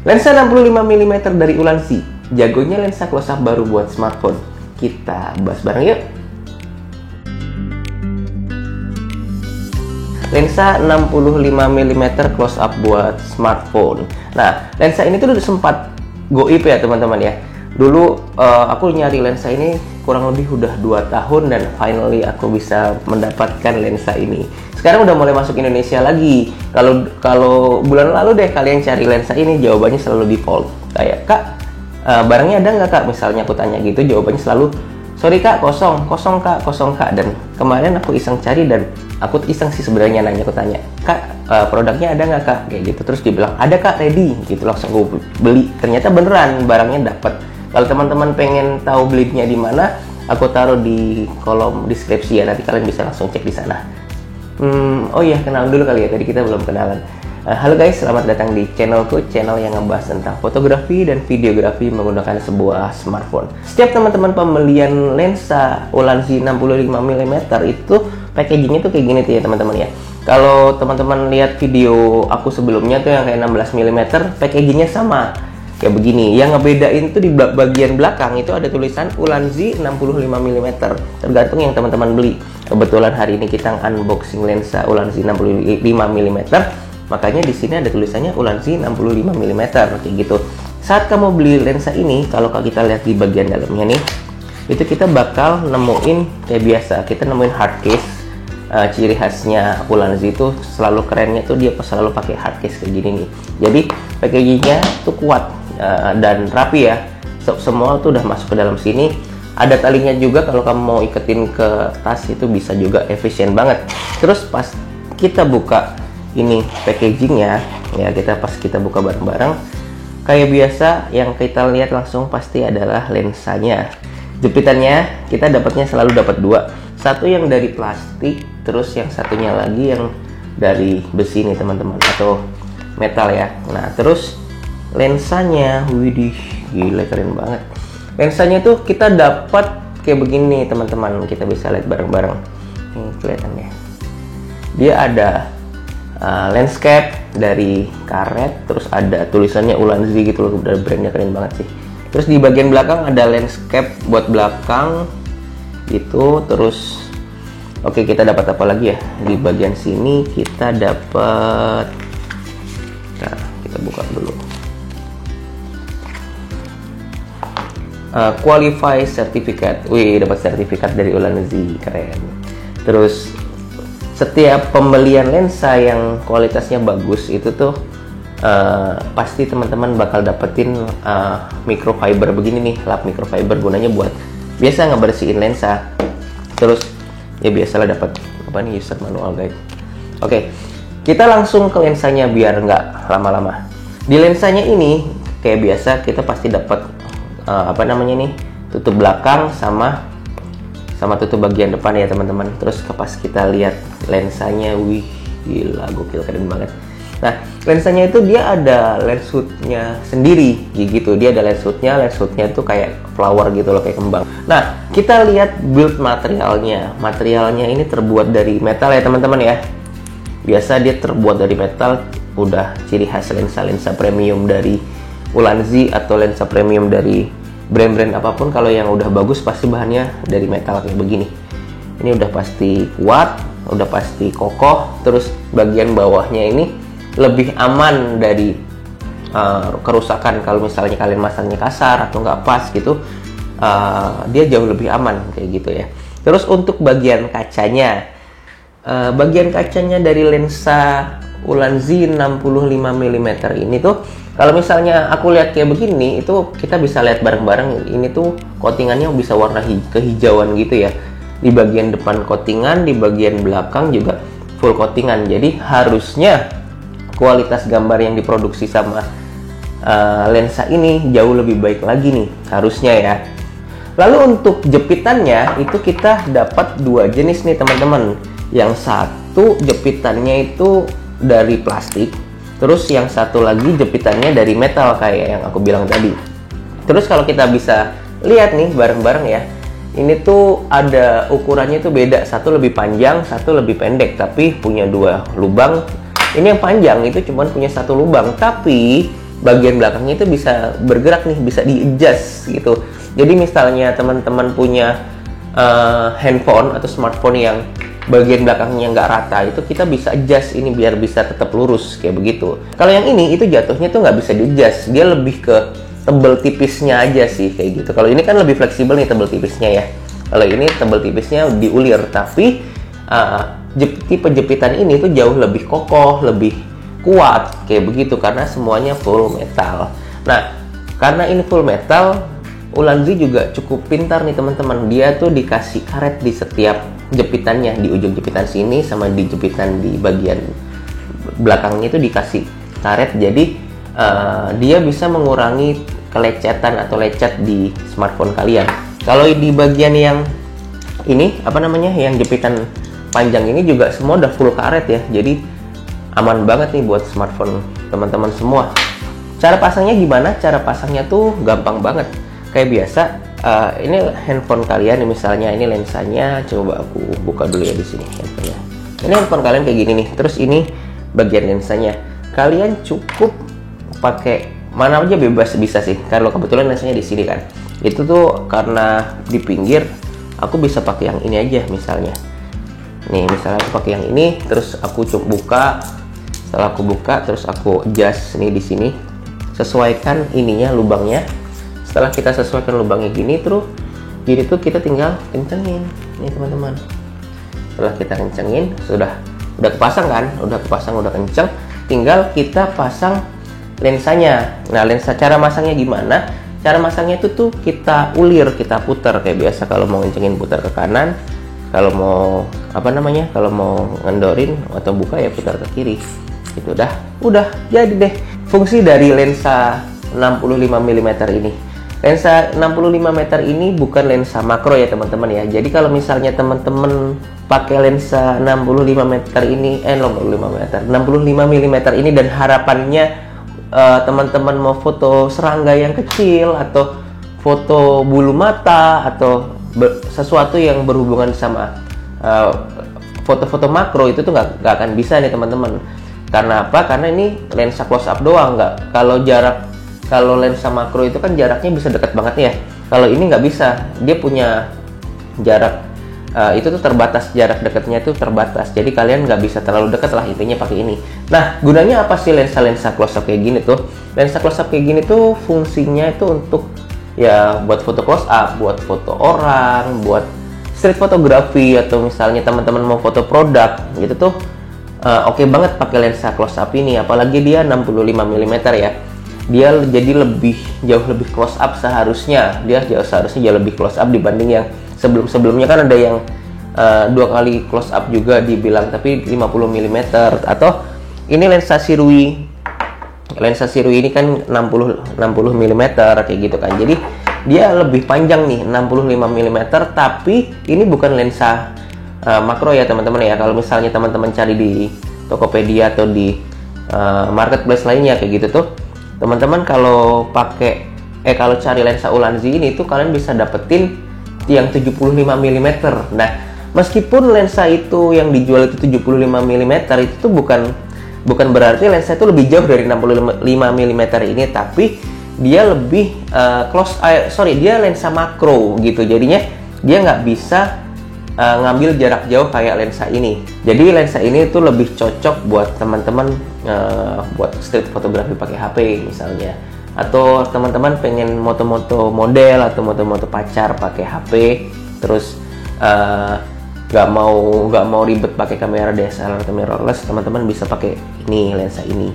Lensa 65 mm dari Ulanzi, jagonya lensa close up baru buat smartphone. Kita bahas bareng yuk. Lensa 65 mm close up buat smartphone. Nah, lensa ini tuh udah sempat goib ya teman-teman ya. Dulu aku nyari lensa ini kurang lebih udah 2 tahun dan finally aku bisa mendapatkan lensa ini. Sekarang udah mulai masuk Indonesia lagi. Kalau bulan lalu deh kalian cari lensa ini, jawabannya selalu default. Kayak, "Kak, barangnya ada nggak Kak?" Misalnya aku tanya gitu, jawabannya selalu, "Sorry Kak, kosong Kak." Dan kemarin aku iseng cari dan aku iseng sih sebenarnya nanya, aku tanya, "Kak, produknya ada nggak Kak?" Kayak gitu. Terus dia bilang, "Ada Kak, ready." Gitu, langsung aku beli. Ternyata beneran barangnya dapat. Kalau teman-teman pengen tahu belinya di mana, aku taruh di kolom deskripsi ya, nanti kalian bisa langsung cek di sana. Oh iya, kenalan dulu kali ya, tadi kita belum kenalan. Halo guys, selamat datang di channelku, channel yang ngebahas tentang fotografi dan videografi menggunakan sebuah smartphone. Setiap teman-teman pembelian lensa Ulanzi 65 mm itu packagingnya tuh kayak gini tuh ya teman-teman ya. Kalau teman-teman lihat video aku sebelumnya tuh yang kayak 16 mm, packagingnya sama kayak begini. Yang ngebedain tuh di bagian belakang itu ada tulisan Ulanzi 65 mm, tergantung yang teman-teman beli. Kebetulan hari ini kita unboxing lensa Ulanzi 65 mm, makanya di sini ada tulisannya Ulanzi 65 mm kayak gitu. Saat kamu beli lensa ini, kalau kita lihat di bagian dalamnya nih, itu kita bakal nemuin kayak biasa, kita nemuin hard case. Ciri khasnya Ulanzi itu selalu kerennya tuh dia selalu pakai hard case kayak gini nih. Jadi packagingnya tuh kuat dan rapi ya. Semua tuh udah masuk ke dalam sini. Ada talinya juga, kalau kamu mau iketin ke tas itu bisa juga, efisien banget. Terus pas kita buka ini packagingnya ya, pas kita buka bareng-bareng, kayak biasa yang kita lihat langsung pasti adalah lensanya. Jepitannya kita dapatnya selalu dapat 2, satu yang dari plastik, terus yang satunya lagi yang dari besi nih teman-teman, atau metal ya. Nah terus lensanya, widih gila keren banget. Lensanya tuh kita dapat kayak begini teman-teman, kita bisa lihat bareng-bareng. Ini kelihatannya dia ada lens cap dari karet, terus ada tulisannya Ulanzi gitu loh, udah brandnya keren banget sih. Terus di bagian belakang ada lens cap buat belakang gitu. Terus oke, kita dapat apa lagi ya? Di bagian sini kita dapat, nah kita buka dulu, qualify certificate. Wih, dapat sertifikat dari Ulanzi, keren. Terus setiap pembelian lensa yang kualitasnya bagus itu tuh pasti teman-teman bakal dapetin microfiber begini nih, lap microfiber, gunanya buat biasa ngebersihin lensa. Terus ya biasalah dapat apa nih, user manual guide. Oke, kita langsung ke lensanya biar nggak lama-lama. Di lensanya ini kayak biasa kita pasti dapat apa namanya nih, tutup belakang sama tutup bagian depan ya teman-teman. Terus pas kita lihat lensanya, wih gila gokil, keren banget. Nah lensanya itu dia ada lens hoodnya sendiri gitu. Dia ada lens hoodnya tuh kayak flower gitu loh, kayak kembang. Nah kita lihat build materialnya ini terbuat dari metal ya teman-teman ya. Biasa dia terbuat dari metal, udah ciri khas lensa premium dari Ulanzi atau lensa premium dari brand-brand apapun. Kalau yang udah bagus pasti bahannya dari metal kayak begini. Ini udah pasti kuat, udah pasti kokoh. Terus bagian bawahnya ini lebih aman dari kerusakan. Kalau misalnya kalian masangnya kasar atau nggak pas gitu, dia jauh lebih aman kayak gitu ya. Terus untuk bagian kacanya, dari lensa Ulanzi 65 mm ini tuh, kalau misalnya aku lihat kayak begini, itu kita bisa lihat bareng-bareng. Ini tuh coatingannya bisa warna kehijauan gitu ya. Di bagian depan coatingan, di bagian belakang juga full coatingan. Jadi harusnya kualitas gambar yang diproduksi sama lensa ini jauh lebih baik lagi nih, harusnya ya. Lalu untuk jepitannya itu kita dapat 2 jenis nih teman-teman. Yang satu jepitannya itu dari plastik, terus yang satu lagi jepitannya dari metal kayak yang aku bilang tadi. Terus kalau kita bisa lihat nih bareng-bareng ya, ini tuh ada ukurannya tuh beda, satu lebih panjang, satu lebih pendek, tapi punya 2 lubang. Ini yang panjang itu cuma punya 1 lubang, tapi bagian belakangnya itu bisa bergerak nih, bisa di-adjust gitu. Jadi misalnya teman-teman punya handphone atau smartphone yang bagian belakangnya nggak rata, itu kita bisa adjust ini biar bisa tetap lurus kayak begitu. Kalau yang ini itu jatuhnya tuh nggak bisa di-adjust, dia lebih ke tebel tipisnya aja sih kayak gitu. Kalau ini kan lebih fleksibel nih tebel tipisnya ya. Kalau ini tebel tipisnya diulir, tapi tipe jepitan ini tuh jauh lebih kokoh, lebih kuat kayak begitu karena semuanya full metal. Nah, karena ini full metal, Ulanzi juga cukup pintar nih teman-teman. Dia tuh dikasih karet di setiap jepitannya, di ujung jepitan sini sama di jepitan di bagian belakangnya itu dikasih karet. Jadi dia bisa mengurangi kelecetan atau lecet di smartphone kalian. Kalau di bagian yang ini apa namanya, yang jepitan panjang ini juga semua udah full karet ya. Jadi aman banget nih buat smartphone teman-teman semua. Cara pasangnya gimana? Cara pasangnya tuh gampang banget. Kayak biasa, ini handphone kalian, misalnya ini lensanya, coba aku buka dulu ya di sini handphonenya. Ini handphone kalian kayak gini nih, terus ini bagian lensanya. Kalian cukup pakai mana aja bebas bisa sih. Kalau kebetulan lensanya di sini kan, itu tuh karena di pinggir, aku bisa pakai yang ini aja misalnya. Nih misalnya aku pakai yang ini, terus aku coba buka. Setelah aku buka, terus aku adjust nih di sini, sesuaikan ininya lubangnya. Setelah kita sesuaikan lubangnya gini tuh kita tinggal kencengin nih teman-teman. Setelah kita kencengin, udah kepasang kan, udah kenceng, tinggal kita pasang lensanya. Nah, cara masangnya gimana? Cara masangnya itu tuh kita ulir, kita putar kayak biasa. Kalau mau kencengin putar ke kanan, kalau mau kalau mau ngendorin atau buka ya putar ke kiri. Itu udah jadi deh fungsi dari lensa 65 mm ini. Lensa 65 meter ini bukan lensa makro ya teman-teman ya. Jadi kalau misalnya teman-teman pakai lensa 65 meter ini 65 mm ini dan harapannya teman-teman mau foto serangga yang kecil atau foto bulu mata atau sesuatu yang berhubungan sama foto-foto makro, itu tuh nggak akan bisa nih teman-teman. Karena apa? Karena ini lensa close up doang, nggak. Kalau lensa makro itu kan jaraknya bisa dekat banget ya. Kalau ini nggak bisa, dia punya jarak itu tuh terbatas, jarak dekatnya itu terbatas. Jadi kalian nggak bisa terlalu dekat lah, intinya pakai ini. Nah, gunanya apa sih lensa close up kayak gini tuh? Lensa close up kayak gini tuh fungsinya itu untuk ya buat foto close up, buat foto orang, buat street fotografi, atau misalnya teman-teman mau foto produk gitu tuh oke banget pakai lensa close up ini. Apalagi dia 65 mm ya. Dia jadi jauh lebih close up seharusnya. Dia seharusnya jauh lebih close up dibanding yang sebelumnya kan ada yang 2 kali close up juga dibilang, tapi 50 mm. Atau ini lensa Sirui. Lensa Sirui ini kan 60 mm kayak gitu kan. Jadi dia lebih panjang nih, 65 mm, tapi ini bukan lensa makro ya teman-teman ya. Kalau misalnya teman-teman cari di Tokopedia atau di marketplace lainnya kayak gitu tuh, teman-teman kalau kalau cari lensa Ulanzi ini tuh kalian bisa dapetin yang 75 mm. Nah, meskipun lensa itu yang dijual itu 75 mm, itu tuh bukan berarti lensa itu lebih jauh dari 65 mm ini, tapi dia lebih dia lensa makro gitu. Jadinya dia nggak bisa ngambil jarak jauh kayak lensa ini. Jadi lensa ini tuh lebih cocok buat teman-teman buat street fotografi pakai HP misalnya, atau teman-teman pengen moto-moto model atau moto-moto pacar pakai HP, terus nggak mau ribet pakai kamera DSLR atau mirrorless, teman-teman bisa pakai ini, lensa ini.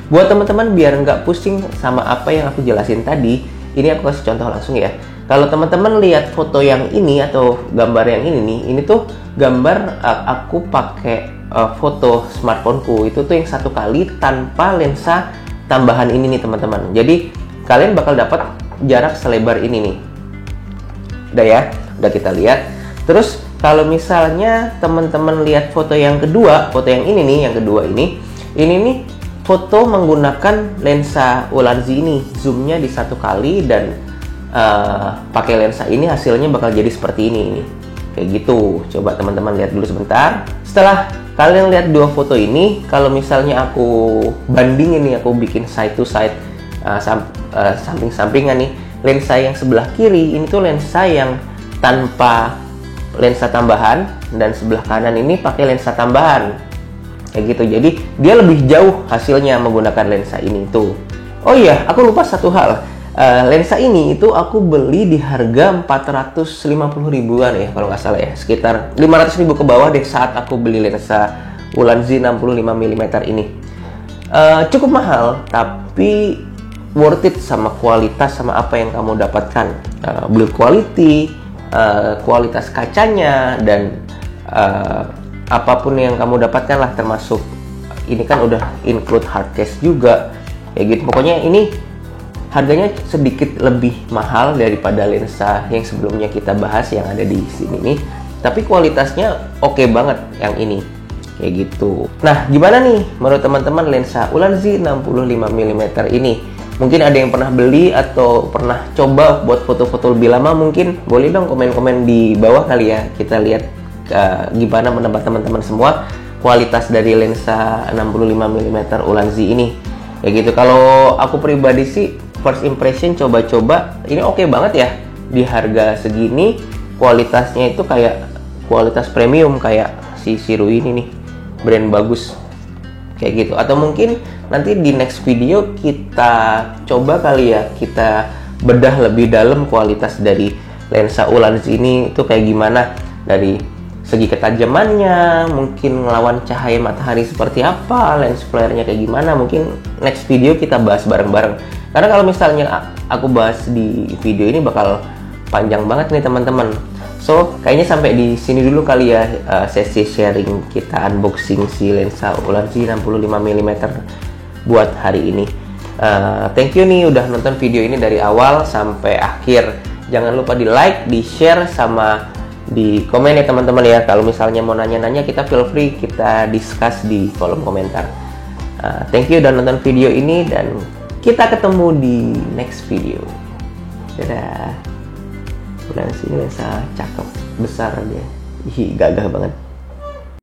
Buat teman-teman biar nggak pusing sama apa yang aku jelasin tadi, ini aku kasih contoh langsung ya. Kalau teman-teman lihat foto yang ini atau gambar yang ini nih, ini tuh gambar aku pakai foto smartphoneku itu tuh yang 1 kali tanpa lensa tambahan ini nih teman-teman. Jadi kalian bakal dapat jarak selebar ini nih. Udah ya, udah kita lihat. Terus kalau misalnya teman-teman lihat foto yang kedua, foto yang ini nih, yang kedua ini nih foto menggunakan lensa Ulanzi ini, zoomnya di 1 kali dan pakai lensa ini hasilnya bakal jadi seperti ini kayak gitu. Coba teman-teman lihat dulu sebentar. Setelah kalian lihat 2 foto ini, kalau misalnya aku bandingin nih, aku bikin side to side samping-sampingan nih. Lensa yang sebelah kiri ini tuh lensa yang tanpa lensa tambahan, dan sebelah kanan ini pakai lensa tambahan kayak gitu. Jadi dia lebih jauh hasilnya menggunakan lensa ini tuh. Oh iya, aku lupa satu hal. Lensa ini itu aku beli di harga 450 ribuan ya kalau nggak salah ya, sekitar 500 ribu ke bawah deh saat aku beli lensa Ulanzi 65 mm ini. Cukup mahal tapi worth it sama kualitas sama apa yang kamu dapatkan. Build quality, kualitas kacanya, dan apapun yang kamu dapatkan lah, termasuk ini kan udah include hard case juga kayak gitu. Pokoknya ini harganya sedikit lebih mahal daripada lensa yang sebelumnya kita bahas yang ada di sini nih, tapi kualitasnya oke banget yang ini kayak gitu. Nah, gimana nih menurut teman-teman lensa Ulanzi 65 mm ini? Mungkin ada yang pernah beli atau pernah coba buat foto-foto lebih lama, mungkin boleh dong komen-komen di bawah kali ya. Kita lihat gimana pendapat teman-teman semua kualitas dari lensa 65 mm Ulanzi ini. Kayak gitu. Kalau aku pribadi sih first impression coba-coba ini oke banget ya. Di harga segini kualitasnya itu kayak kualitas premium kayak si Sirui ini nih. Brand bagus kayak gitu. Atau mungkin nanti di next video kita coba kali ya, kita bedah lebih dalam kualitas dari lensa Ulanzi ini itu kayak gimana, dari segi ketajamannya, mungkin ngelawan cahaya matahari seperti apa, lens flare-nya kayak gimana. Mungkin next video kita bahas bareng-bareng, karena kalau misalnya aku bahas di video ini bakal panjang banget nih teman-teman. So, kayaknya sampai di sini dulu kali ya sesi sharing kita unboxing si lensa Ulanzi 65 mm buat hari ini. Thank you nih udah nonton video ini dari awal sampai akhir. Jangan lupa di like, di share, sama di komen ya teman-teman ya. Kalau misalnya mau nanya-nanya, kita feel free, kita discuss di kolom komentar. Thank you udah nonton video ini, dan kita ketemu di next video. Dadah. Ulanzi ini lensa cakep, besar dia, gagah banget.